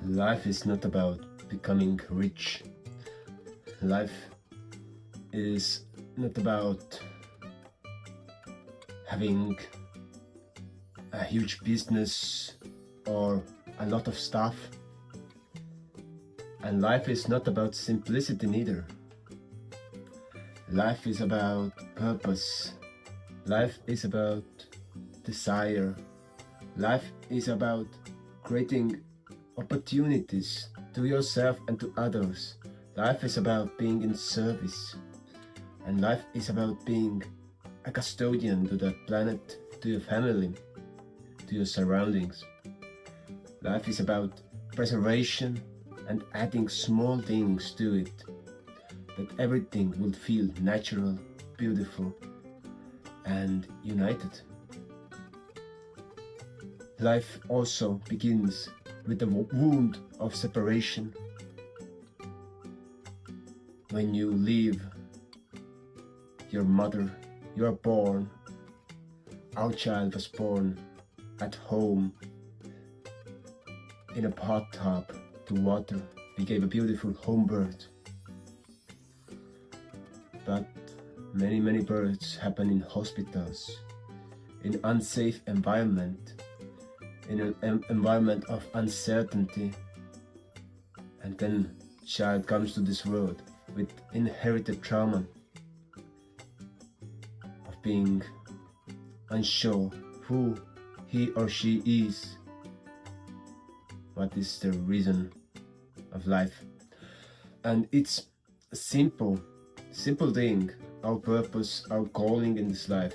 Life is not about becoming rich. Life is not about having a huge business or a lot of stuff. And life is not about simplicity neither. Life is about purpose. Life is about desire. Life is about creating opportunities to yourself and to others. Life is about being in service. And life is about being a custodian to the planet, to your family, to your surroundings. Life is about preservation and adding small things to it, that everything will feel natural, beautiful, and united. Life also begins with the wound of separation. When you leave your mother, you are born. Our child was born at home in a bathtub to water. We gave a beautiful home birth. But many births happen in hospitals, in unsafe environment, in an environment of uncertainty. And then child comes to this world with inherited trauma of being unsure who he or she is. What is the reason of life? And it's a simple thing, our purpose, our calling in this life.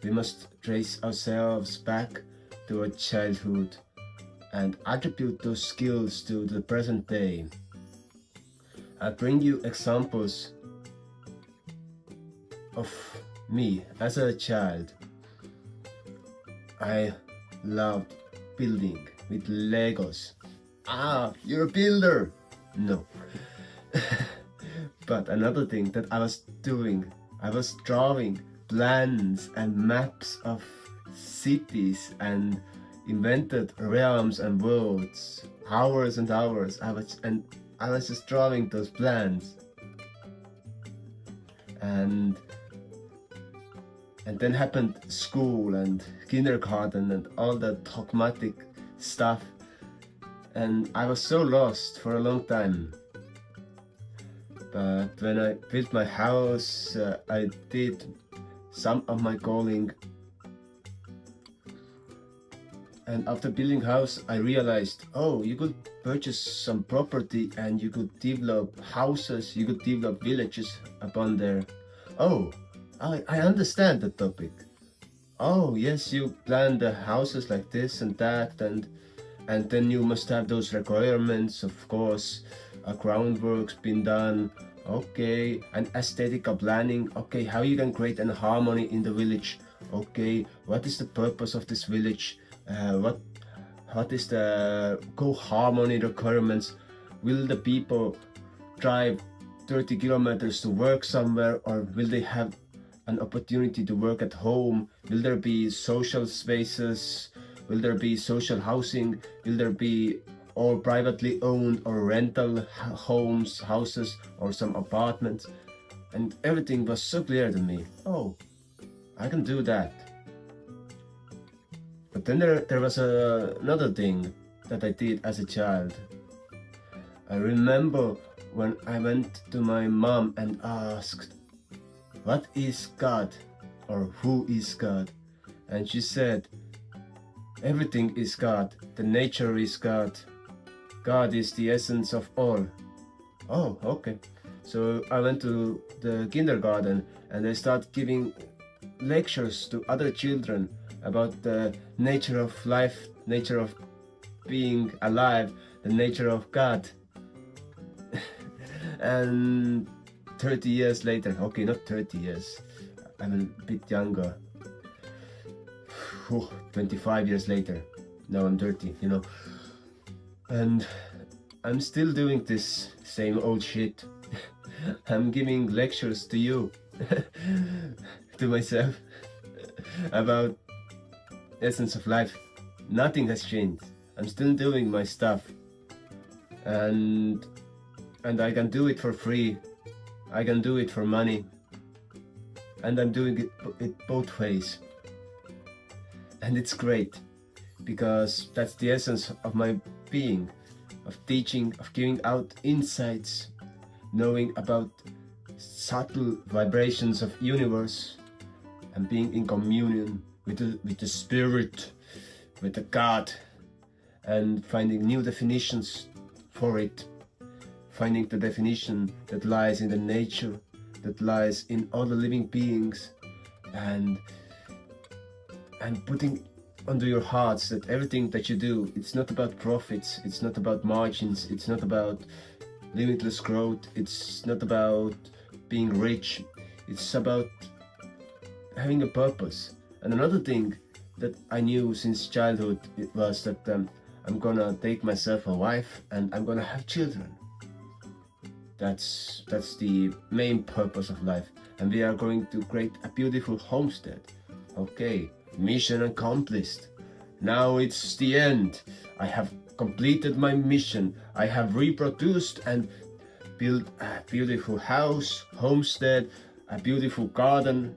We must trace ourselves back to our childhood and attribute those skills to the present day. I bring you examples of me as a child. I loved building with Legos. Ah, you're a builder! No. But another thing that I was doing, I was drawing plans and maps of cities and invented realms and worlds. Hours and hours. I was just drawing those plans. And then happened school and kindergarten and all that dogmatic stuff. And I was so lost for a long time. But when I built my house, I did some of my calling. And after building house, I realized, oh, you could purchase some property and you could develop houses, you could develop villages upon there. Oh, I understand the topic. Oh, yes, you plan the houses like this and that, and then you must have those requirements, of course, groundwork's been done, okay, and aesthetical planning, okay, how you can create an harmony in the village, okay, what is the purpose of this village, what is the co-harmony requirements, will the people drive 30 kilometers to work somewhere, or will they have an opportunity to work at home, will there be social spaces, will there be social housing, will there be all privately owned or rental homes, houses, or some apartments. And everything was so clear to me. Oh, I can do that. But then there was another thing that I did as a child. I remember when I went to my mom and asked, what is God, or who is God? And she said, everything is God, the nature is God, God is the essence of all. Oh, okay. So I went to the kindergarten and I started giving lectures to other children about the nature of life, nature of being alive, the nature of God. And 30 years later, okay, not 30 years, I'm a bit younger, 25 years later, now I'm 30, you know, and I'm still doing this same old shit. I'm giving lectures to you, to myself, about essence of life. Nothing has changed. I'm still doing my stuff. and I can do it for free, I can do it for money, and I'm doing it both ways. And it's great, because that's the essence of my being, of teaching, of giving out insights, knowing about subtle vibrations of universe, and being in communion with the spirit, with the God, and finding new definitions for it, finding the definition that lies in the nature, that lies in all the living beings, and putting under your hearts that everything that you do, it's not about profits, it's not about margins, it's not about limitless growth, it's not about being rich, it's about having a purpose. And another thing that I knew since childhood, it was that I'm gonna take myself a wife and I'm gonna have children. That's the main purpose of life, and we are going to create a beautiful homestead. Okay, mission accomplished. Now it's the end. I have completed my mission. I have reproduced and built a beautiful house, homestead, a beautiful garden.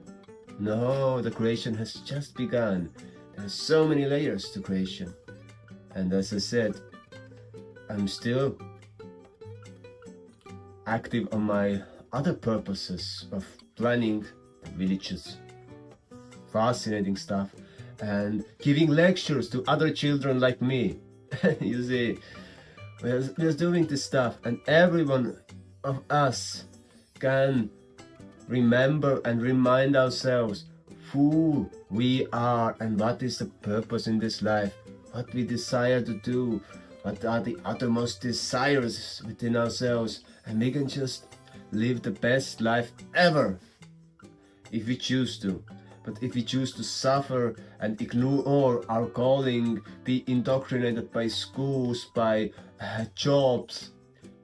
No, the creation has just begun. There's so many layers to creation. And as I said, I'm still active on my other purposes of planning villages, fascinating stuff, and giving lectures to other children like me. You see, we're doing this stuff, and every one of us can remember and remind ourselves who we are and what is the purpose in this life, what we desire to do, what are the uttermost desires within ourselves, and we can just live the best life ever if we choose to. But if we choose to suffer and ignore our calling, be indoctrinated by schools, by jobs,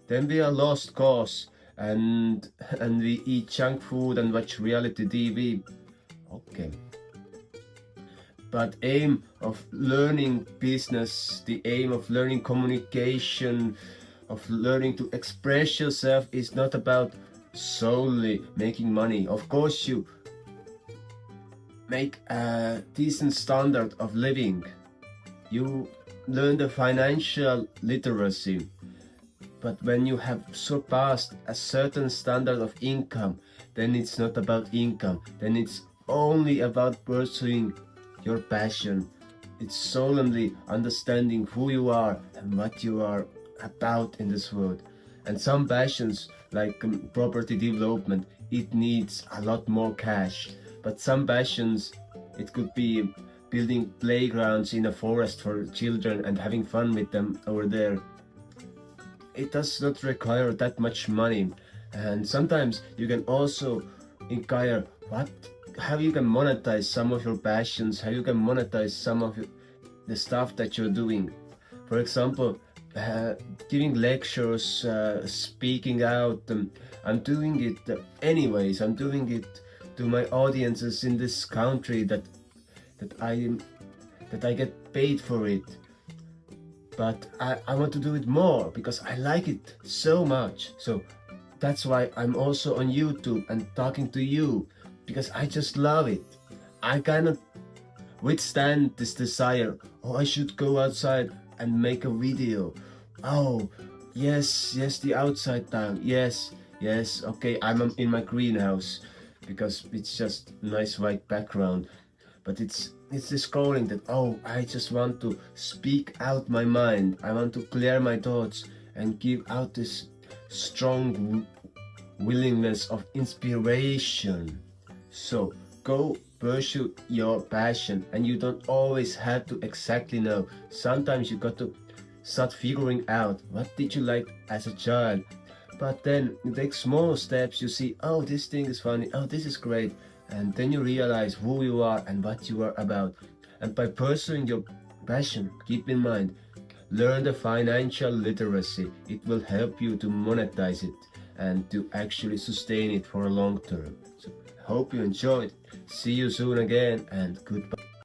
then we are lost cause, and we eat junk food and watch reality TV. Okay. But aim of learning business, the aim of learning communication, of learning to express yourself is not about solely making money. Of course, you make a decent standard of living. You learn the financial literacy. But when you have surpassed a certain standard of income, then it's not about income. Then it's only about pursuing your passion. It's solemnly understanding who you are and what you are about in this world. And some passions, like property development, it needs a lot more cash. But some passions, it could be building playgrounds in a forest for children and having fun with them over there. It does not require that much money. And sometimes you can also inquire how you can monetize some of your passions, how you can monetize some of the stuff that you're doing. For example, giving lectures, speaking out. I'm doing it anyways. I'm doing it to my audiences in this country that I get paid for it. But I want to do it more because I like it so much. So that's why I'm also on YouTube and talking to you, because I just love it. I cannot withstand this desire. Oh, I should go outside and make a video. Oh, yes, the outside time. Yes, okay, I'm in my greenhouse because it's just nice white background. But it's this calling that, oh, I just want to speak out my mind. I want to clear my thoughts and give out this strong willingness of inspiration. So go pursue your passion, and you don't always have to exactly know. Sometimes you got to start figuring out what did you like as a child. But then you take small steps, you see, oh, this thing is funny, oh, this is great. And then you realize who you are and what you are about. And by pursuing your passion, keep in mind, learn the financial literacy. It will help you to monetize it and to actually sustain it for a long term. So hope you enjoyed. See you soon again, and goodbye.